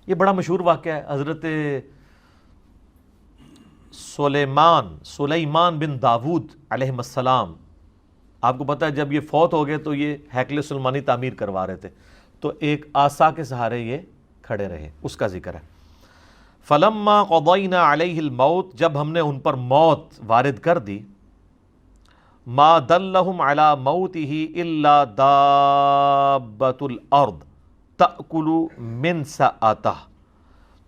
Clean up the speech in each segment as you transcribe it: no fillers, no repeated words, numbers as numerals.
یہ بڑا مشہور واقعہ ہے. حضرت سلیمان بن داود علیہ السلام، آپ کو پتہ ہے جب یہ فوت ہو گئے تو یہ ہیکل سلیمانی تعمیر کروا رہے تھے، تو ایک عصا کے سہارے یہ کھڑے رہے. اس کا ذکر ہے. فلما قضینا علیہ الموت، جب ہم نے ان پر موت وارد کر دی، ما دلہم علی موتہ الا دابۃ الارض تأکل من سأتہ،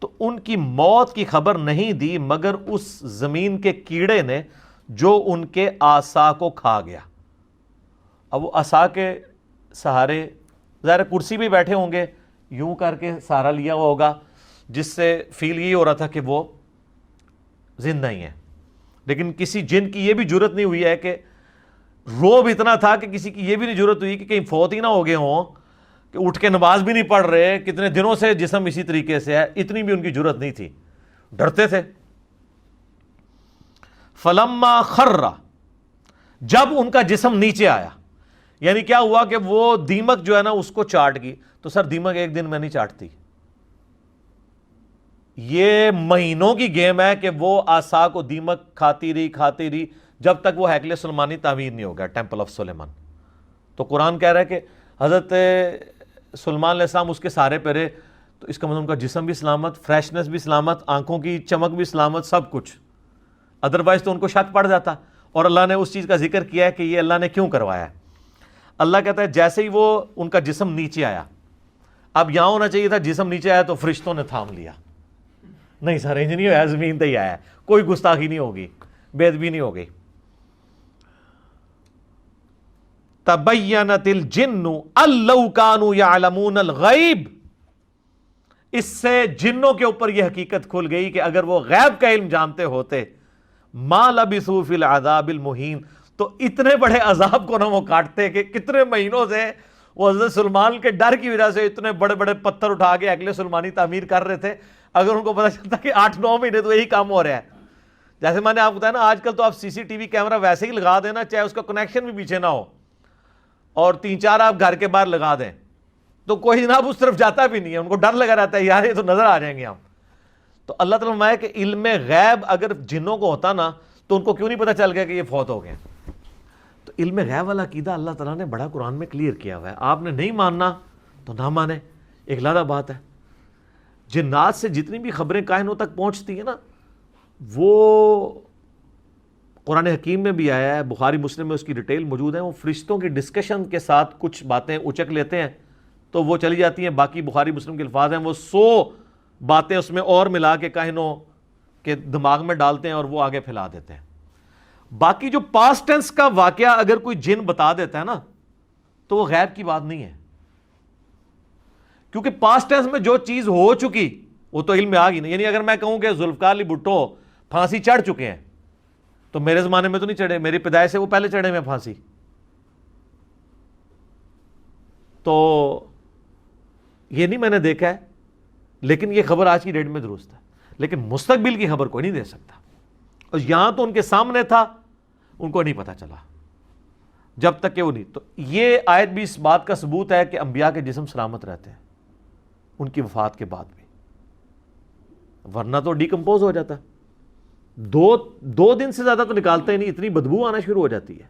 تو ان کی موت کی خبر نہیں دی مگر اس زمین کے کیڑے نے جو ان کے عصا کو کھا گیا. اب وہ عصا کے سہارے ظاہر کرسی بھی بیٹھے ہوں گے، یوں کر کے سہارا لیا ہوا ہوگا، جس سے فیل یہ ہو رہا تھا کہ وہ زندہ ہی ہیں. لیکن کسی جن کی یہ بھی جرت نہیں ہوئی ہے کہ روب اتنا تھا کہ کسی کی یہ بھی نہیں جرت ہوئی کہ کہیں فوت ہی نہ ہو گئے ہوں کہ اٹھ کے نماز بھی نہیں پڑھ رہے، کتنے دنوں سے جسم اسی طریقے سے ہے، اتنی بھی ان کی جرت نہیں تھی، ڈرتے تھے. فلما خر، جب ان کا جسم نیچے آیا، یعنی کیا ہوا کہ وہ دیمک جو ہے نا اس کو چاٹ گئی. تو سر دیمک ایک دن میں نہیں چاٹتی، یہ مہینوں کی گیم ہے کہ وہ عصا کو دیمک کھاتی رہی جب تک وہ ہیکل سلیمانی تعمیر نہیں ہو گیا، ٹیمپل آف سلیمان. تو قرآن کہہ رہا ہے کہ حضرت سلیمان علیہ السلام اس کے سہارے پہ رہے، تو اس کا مطلب ان کا جسم بھی سلامت، فریشنس بھی سلامت، آنکھوں کی چمک بھی سلامت، سب کچھ. ادروائز تو ان کو شک پڑ جاتا. اور اللہ نے اس چیز کا ذکر کیا ہے کہ یہ اللہ نے کیوں کروایا ہے. اللہ کہتا ہے جیسے ہی وہ ان کا جسم نیچے آیا، اب یہاں ہونا چاہیے تھا جسم نیچے آیا تو فرشتوں نے تھام لیا. نہیں سر، انج نہیں ہوا، زمین تے ہی آیا، کوئی گستاخی نہیں ہوگی، بے ادبی نہیں ہوگی. تبینت الجن ان لو کانوا یعلمون الغیب، اس سے جنوں کے اوپر یہ حقیقت کھل گئی کہ اگر وہ غیب کا علم جانتے ہوتے، ما لبثوا فی العذاب المہین، تو اتنے بڑے عذاب کو نہ وہ کاٹتے کہ کتنے مہینوں سے وہ حضرت سلیمان کے ڈر کی وجہ سے اتنے بڑے بڑے پتھر اٹھا کے ہیکل سلیمانی تعمیر کر رہے تھے. اگر ان کو پتہ چلتا کہ 8-9 مہینے تو یہی کام ہو رہا ہے. جیسے میں نے آپ کو بتایا نا، آج کل تو آپ سی سی ٹی وی کیمرہ ویسے ہی لگا دینا، چاہے اس کا کنیکشن بھی پیچھے نہ ہو، اور 3-4 آپ گھر کے باہر لگا دیں تو کوئی جناب اس طرف جاتا بھی نہیں ہے، ان کو ڈر لگا رہتا ہے یار یہ تو نظر آ جائیں گے ہم. تو اللہ تعالیٰ فرمایا کہ علم غیب اگر جنوں کو ہوتا نا تو ان کو کیوں نہیں پتہ چل گیا کہ یہ فوت ہو گئے. تو علم غیب والا عقیدہ اللہ تعالیٰ نے بڑا قرآن میں کلیئر کیا ہوا ہے. آپ نے نہیں ماننا تو نہ مانے، ایک علیحدہ بات ہے. جنات سے جتنی بھی خبریں کائنوں تک پہنچتی ہیں نا، وہ قرآن حکیم میں بھی آیا ہے، بخاری مسلم میں اس کی ڈیٹیل موجود ہے. وہ فرشتوں کی ڈسکشن کے ساتھ کچھ باتیں اچک لیتے ہیں تو وہ چلی جاتی ہیں. باقی بخاری مسلم کے الفاظ ہیں، وہ 100 باتیں اس میں اور ملا کے کاہنوں کے دماغ میں ڈالتے ہیں اور وہ آگے پھیلا دیتے ہیں. باقی جو پاسٹ ٹینس کا واقعہ اگر کوئی جن بتا دیتا ہے نا تو وہ غیب کی بات نہیں ہے، کیونکہ پاسٹ ٹینس میں جو چیز ہو چکی وہ تو علم میں آ گئی نہیں. یعنی اگر میں کہوں کہ ذوالفقار علی بھٹو پھانسی چڑھ چکے ہیں تو میرے زمانے میں تو نہیں چڑھے، میری پیدائش سے وہ پہلے چڑھے میں پھانسی. تو یہ نہیں میں نے دیکھا ہے، لیکن یہ خبر آج کی ڈیٹ میں درست ہے. لیکن مستقبل کی خبر کوئی نہیں دے سکتا، اور یہاں تو ان کے سامنے تھا، ان کو نہیں پتا چلا جب تک کہ وہ نہیں. تو یہ آیت بھی اس بات کا ثبوت ہے کہ انبیاء کے جسم سلامت رہتے ہیں ان کی وفات کے بعد بھی، ورنہ تو ڈیکمپوز ہو جاتا. 2 دن سے زیادہ تو نکالتے ہی نہیں، اتنی بدبو آنا شروع ہو جاتی ہے.